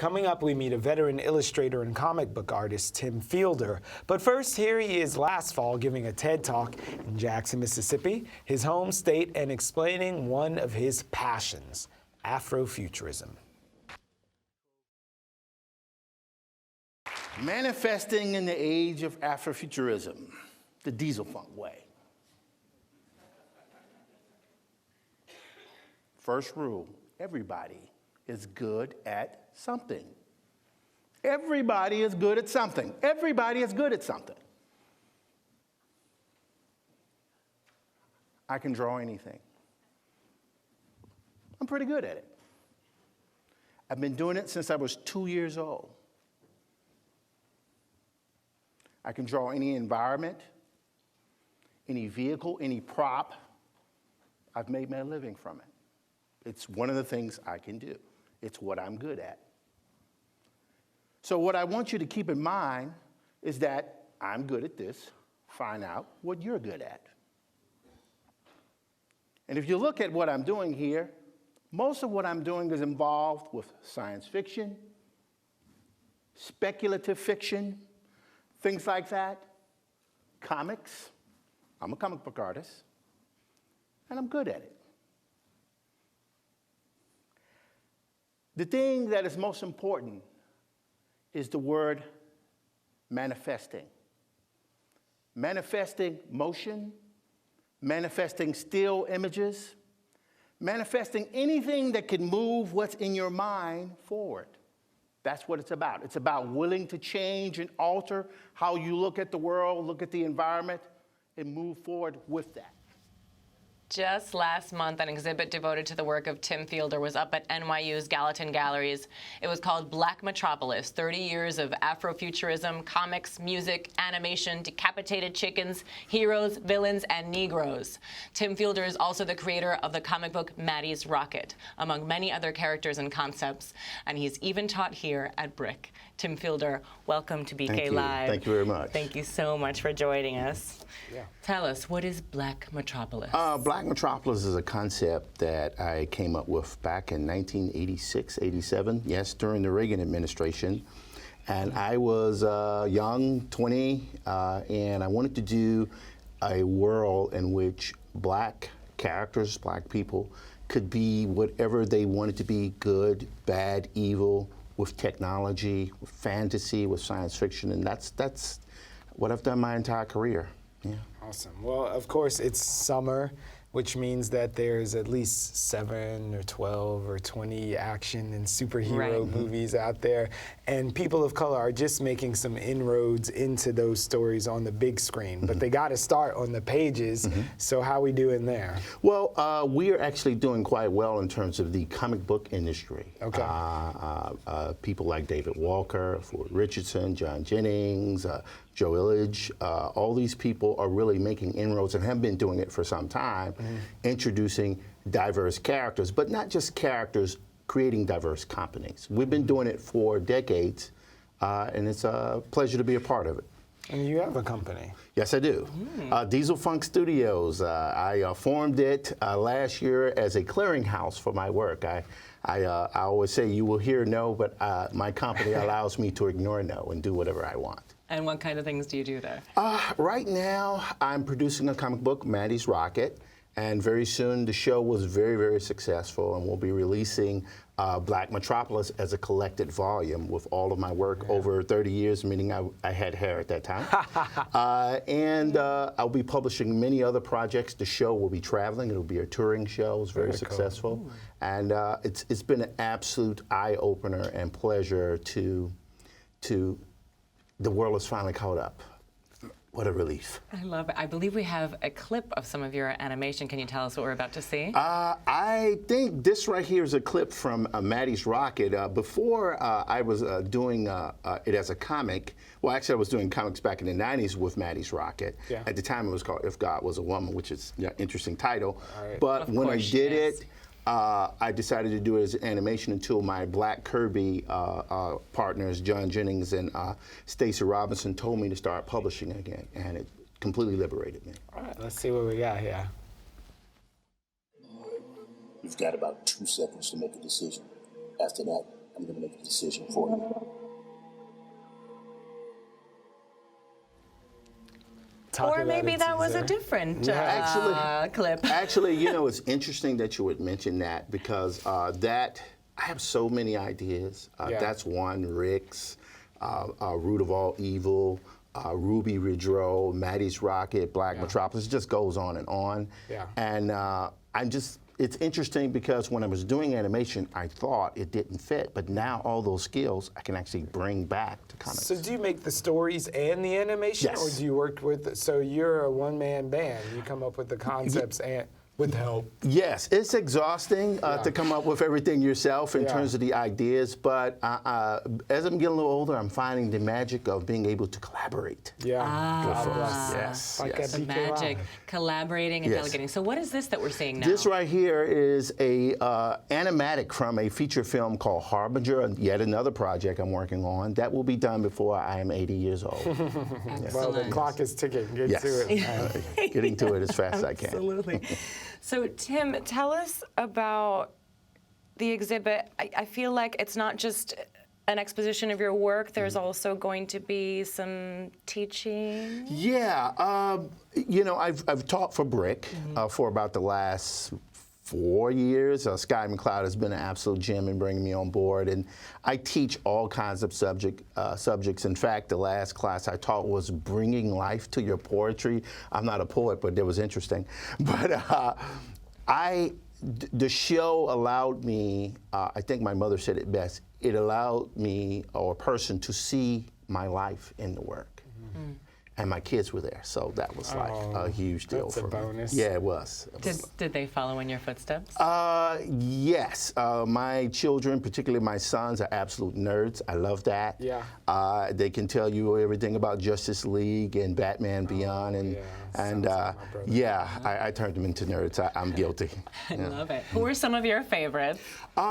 Coming up, we meet a veteran illustrator and comic book artist, Tim Fielder. But first, here he is last fall giving a TED Talk in Jackson, Mississippi, his home state, and explaining one of his passions, Afrofuturism. Manifesting in the age of Afrofuturism, the diesel funk way. First rule, everybody is good at something. Everybody is good at something. Everybody is good at something. I can draw anything. I'm pretty good at it. I've been doing it since I was 2 years old. I can draw any environment, any vehicle, any prop. I've made my living from it. It's one of the things I can do. It's what I'm good at. So what I want you to keep in mind is that I'm good at this. Find out what you're good at. And if you look at what I'm doing here, most of what I'm doing is involved with science fiction, speculative fiction, things like that, comics. I'm a comic book artist, and I'm good at it. The thing that is most important is the word manifesting. Manifesting motion, manifesting still images, manifesting anything that can move what's in your mind forward. That's what it's about. It's about willing to change and alter how you look at the world, look at the environment, and move forward with that. Just last month, an exhibit devoted to the work of Tim Fielder was up at NYU's Gallatin Galleries. It was called Black Metropolis, 30 Years of Afrofuturism, Comics, Music, Animation, Decapitated Chickens, Heroes, Villains, and Negroes. Tim Fielder is also the creator of the comic book Matty's Rocket, among many other characters and concepts, and he's even taught here at BRIC. Tim Fielder, welcome to BK Live. Thank you very much. Thank you so much for joining us. Yeah. Tell us, what is Black Metropolis? Black Metropolis is a concept that I came up with back in 1986, 87, yes, during the Reagan administration. And I was young, 20, and I wanted to do a world in which black characters, black people, could be whatever they wanted to be, good, bad, evil, with technology, with fantasy, with science fiction, and that's what I've done my entire career. Yeah. Awesome. Well, of course, it's summer, which means that there's at least 7 or 12 or 20 action and superhero movies out there, and people of color are just making some inroads into those stories on the big screen, but they got to start on the pages. So how we doing there? Well, we are actually doing quite well in terms of the comic book industry. Okay. People like David Walker, Ford Richardson, John Jennings, Joe Illidge, all these people are really making inroads and have been doing it for some time, introducing diverse characters, but not just characters, creating diverse companies. We've been doing it for decades, and it's a pleasure to be a part of it. And you have a company. Yes, I do. Diesel Funk Studios. I formed it last year as a clearinghouse for my work. I always say you will hear no, but my company allows me to ignore no and do whatever I want. And what kind of things do you do there? Right now, I'm producing a comic book, Matty's Rocket, and very soon the show was very, very successful, and we'll be releasing Black Metropolis as a collected volume with all of my work over 30 years, meaning I had hair at that time. And I'll be publishing many other projects. The show will be traveling. It'll be a touring show. It's very successful. Cool. And it's been an absolute eye-opener and pleasure to the world has finally caught up. What a relief. I love it. I believe we have a clip of some of your animation. Can you tell us what we're about to see? I think this right here is a clip from Matty's Rocket. Before I was doing it as a comic, well, actually I was doing comics back in the 90s with Matty's Rocket. Yeah. At the time it was called If God Was a Woman, which is an interesting title. Right. But when I did it, I decided to do it as an animation until my Black Kirby partners, John Jennings and Stacey Robinson, told me to start publishing again, and it completely liberated me. All right, let's see what we got here. You've got about 2 seconds to make a decision. After that, I'm going to make a decision for you. Or maybe that was a different clip. Actually, you know, it's interesting that you would mention that because I have so many ideas. That's one, Rick's, Root of All Evil, Ruby Ridge Road, Matty's Rocket, Black Metropolis. It just goes on and on. Yeah. And it's interesting because when I was doing animation, I thought it didn't fit, but now all those skills I can actually bring back to comics. So do you make the stories and the animation, Yes. or do you work with? So you're a one-man band. You come up with the concepts and with help. Yes, it's exhausting to come up with everything yourself in terms of the ideas, but as I'm getting a little older, I'm finding the magic of being able to collaborate. Yeah. God bless. Yes, Like yes. a The magic, collaborating and delegating. So what is this that we're seeing now? This right here is a animatic from a feature film called Harbinger, yet another project I'm working on. That will be done before I am 80 years old. Well, the clock is ticking. Get to it. Getting to it as fast as I can. Absolutely. So Tim, tell us about the exhibit. I feel like it's not just an exposition of your work. There's also going to be some teaching. Yeah, you know, I've taught for BRIC for about the last 4 years. Sky McLeod has been an absolute gem in bringing me on board, and I teach all kinds of subjects. In fact, the last class I taught was bringing life to your poetry. I'm not a poet, but it was interesting. But the show allowed me, I think my mother said it best, it allowed me or a person to see my life in the work. And my kids were there, so that was like a huge deal that's for a bonus. me. Yeah, it was. Did they follow in your footsteps? Yes. My children, particularly my sons, are absolute nerds. I love that. Yeah. They can tell you everything about Justice League and Batman Beyond, and I turned them into nerds. I'm guilty. I love it. Who are some of your favorites?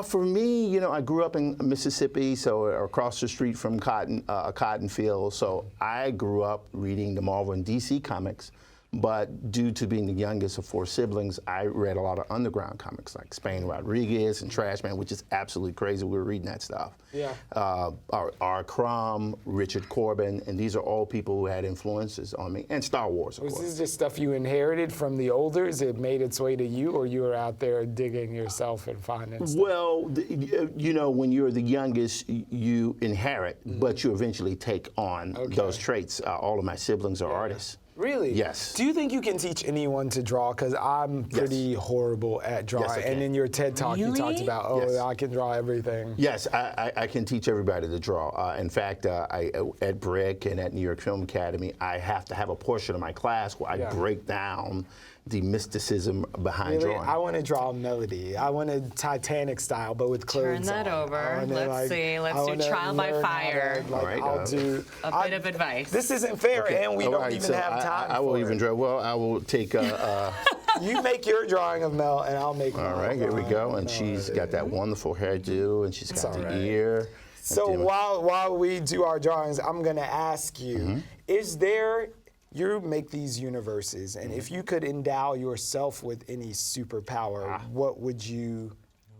For me, you know, I grew up in Mississippi, so across the street from a cotton field. So I grew up reading the Marvel and DC comics, but due to being the youngest of 4 siblings, I read a lot of underground comics like Spain Rodriguez and Trashman, which is absolutely crazy. We were reading that stuff. Yeah. R. Crumb, Richard Corbin, and these are all people who had influences on me, and Star Wars, of Was course. this just stuff you inherited from the elders? It made its way to you, or you were out there digging yourself and finding stuff? Well, you know, when you're the youngest, you inherit, but you eventually take on those traits. All of my siblings are artists. Really? Yes. Do you think you can teach anyone to draw? Because I'm pretty horrible at drawing. Yes, I can. And in your TED Talk, you talked about, Yes. I can draw everything. Yes, I can teach everybody to draw. In fact, at BRIC and at New York Film Academy, I have to have a portion of my class where I break down the mysticism behind drawing. I want to draw a melody. I want a Titanic style, but with clothes Turn that on. over. Let's see. Let's do trial by fire. All right, I'll do A bit of advice. This isn't fair, and we All don't right, even so have time. I will for even it. draw. Well, I will take. You make your drawing of Mel, and I'll make mine. All right, here we go. And she's got that wonderful hairdo, and she's got the ear. So while we do our drawings, I'm going to ask you: is there? You make these universes, and if you could endow yourself with any superpower, what would you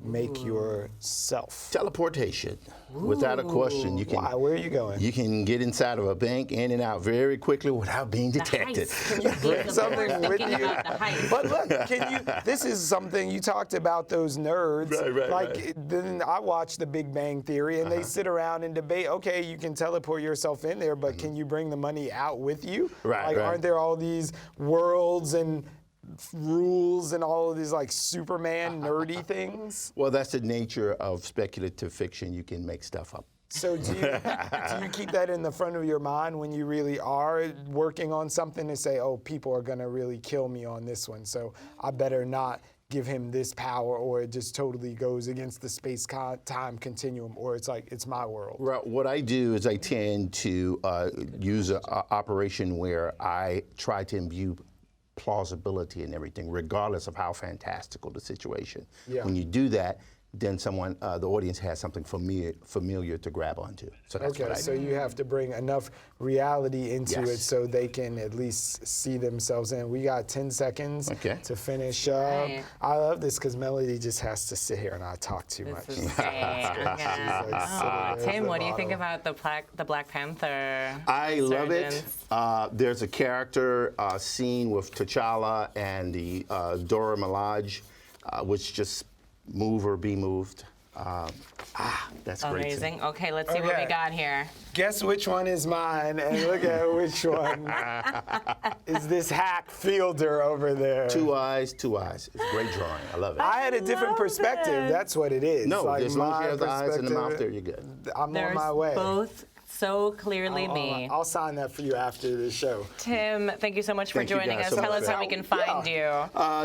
make yourself? Teleportation, without a question. You can. Why? Where are you going? You can get inside of a bank in and out very quickly without being detected. Can you bring something with thinking you? about the heist? But look, can you? This is something you talked about. Those nerds, Then I watch The Big Bang Theory, and they sit around and debate. Okay, you can teleport yourself in there, but can you bring the money out with you? Aren't there all these worlds and rules and all of these like Superman nerdy things? Well, that's the nature of speculative fiction. You can make stuff up. So do you keep that in the front of your mind when you really are working on something to say, oh, people are going to really kill me on this one, so I better not give him this power, or it just totally goes against the space-time continuum, or it's like, it's my world? Right. What I do is I tend to use an operation where I try to imbue plausibility in everything, regardless of how fantastical the situation. Yeah. When you do that, then the audience has something familiar to grab onto. So that's what I do. So you have to bring enough reality into Yes. it so they can at least see themselves in. We got 10 seconds to finish up. Right. I love this because Melody just has to sit here and not talk too much. This is great. Like, Tim, what do you think about the Black Panther? I love it. resurgence? There's a character scene with T'Challa and the Dora Milaje, which just move or be moved. That's great. Amazing. Okay, let's see what we got here. Guess which one is mine, and look at which one is this hack fielder over there. Two eyes, two eyes. It's a great drawing. I love it. I had a different love perspective. it. That's what it is. No, like as long as my you have the eyes and the mouth perspective, there, you're good. I'm There's on my way. both so clearly me. I'll sign that for you after the show. Tim, thank you so much for Thank you joining guys us. so Tell much. us how we can find you.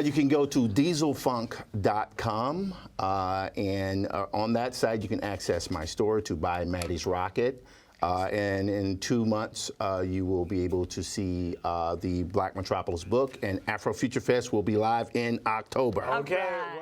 You can go to dieselfunk.com, and on that site you can access my store to buy Matty's Rocket. And in 2 months, you will be able to see the Black Metropolis book, and Afrofuture Fest will be live in October. Okay.